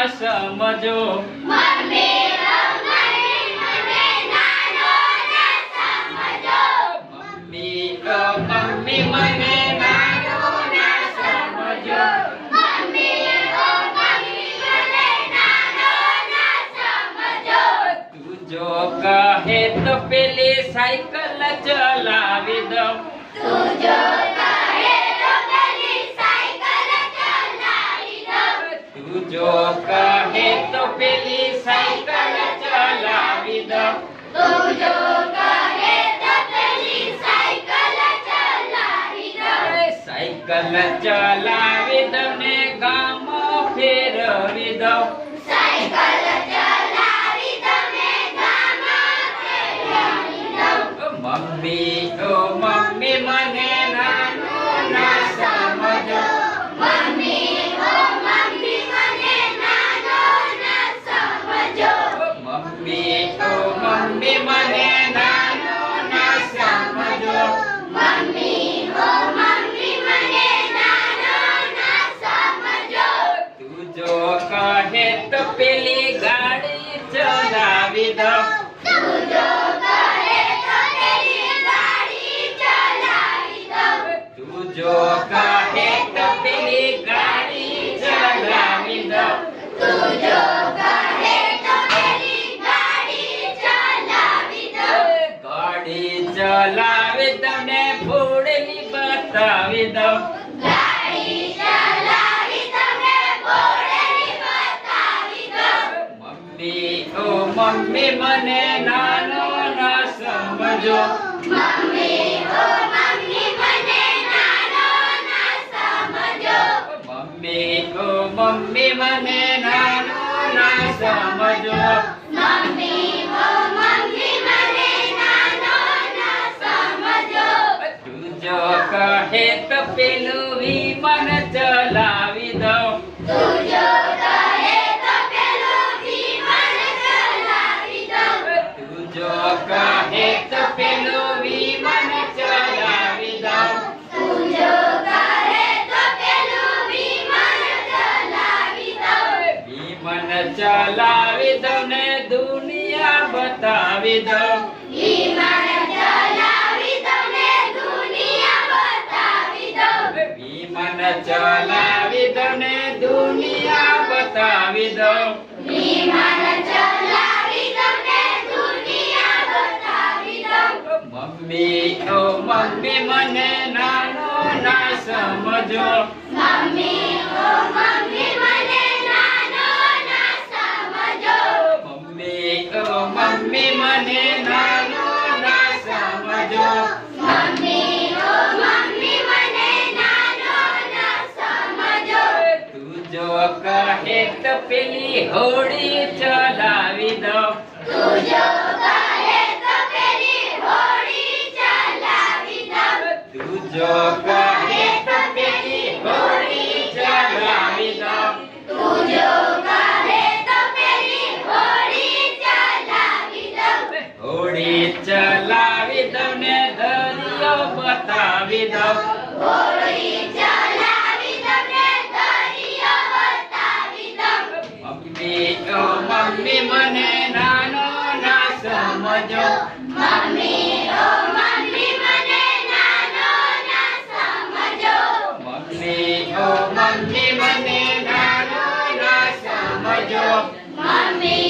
સમજો મમ્મી મને નાનો ના સમજો મમ્મી મમ્મી મને નાનો ના સમજો મમ્મી મને નાનો ના સમજો તું જો કહે તો પેલી સાયકલ ચલાવી દઉં તું જો કહે તો પેલી સાયકલ ચલાવી દઉં તું જો કહે તો પેલી સાયકલ ચલાવી દઉં તું જો કહે તો પેલી સાયકલ ચલાવી દઉં સાયકલ ચલાવી દઉં ને ગામ ફેરવી દઉં સાયકલ ચલાવી દઉં ને ગામ ફેરવી દઉં મમ્મી મમ્મી મને નાનો ના સમજો મમ્મી મને નાનો ના સમજો મમ્મી મમ્મી મને નાનો ના સમજો મમ્મી મને નાનો ના સમજો તું જો કહે તો પેલી ગાડી ચલાવી દઉં તું જો કહે તો પેલી ગાડી ચલાવી દઉં તું જો કહે તો પેલી ગાડી ચલાવી દઉં તું જો કહે તો પેલી ગાડી ચલાવી દઉં ગાડી ચલાવી દઉં ને ફોડલી બતાવી દઉં ગાડી ચલાવી તમને બોલેલી બતાવી દઉં મમ્મી મમ્મી મને નાનો ના સમજો મમ્મી મને નાનો ના સમજો મમ્મી મમ્મી મને નાનો ના સમજો મમ્મી મને નાનો ના સમજો તું જો કહે તો પેલું વિમાન ચલાવી દઉં તું જો કહે તો પેલું વિમાન ચલાવી દઉં તું જો કહે તો પેલું વિમાન ચલાવી દઉં તું જો કહે તો પેલું વિમાન ચલાવી દઉં વિમાન ચલાવી દઉં ને દુનિયા બતાવી દઉં વિમાન ચલાવી દઉં ને દુનિયા બતાવી દઉં વિમાન ચલાવી દઉં ને દુનિયા બતાવી દઉં વિમાન ચલાવી દઉં ને દુનિયા બતાવી દઉં મમ્મી મમ્મી મને નાનો ના સમજો મમ્મી મને નાનો ના સમજો મમ્મી મમ્મી મને નાનો ના સમજો મમ્મી મને નાનો ના સમજો તું જો કહે તો પેલી હોડી ચલાવી દઉં તું જો કહે તો પેલી હોડી ચલાવી દઉં તું જો કહે તો પેલી હોડી ચલાવી દઉં તું જો કહે તો પેલી હોડી ચલાવી દઉં હોડી ચલાવી દઉં ને દરિયો બતાવી દઉં હોડી ચલાવી દઉં ને દરિયો બતાવી દઉં મમ્મી મમ્મી મને નાનો ના સમજો મમ્મી મને નાનો ના સમજો મમ્મી મમ્મી મને નાનો ના સમજો મમ્મી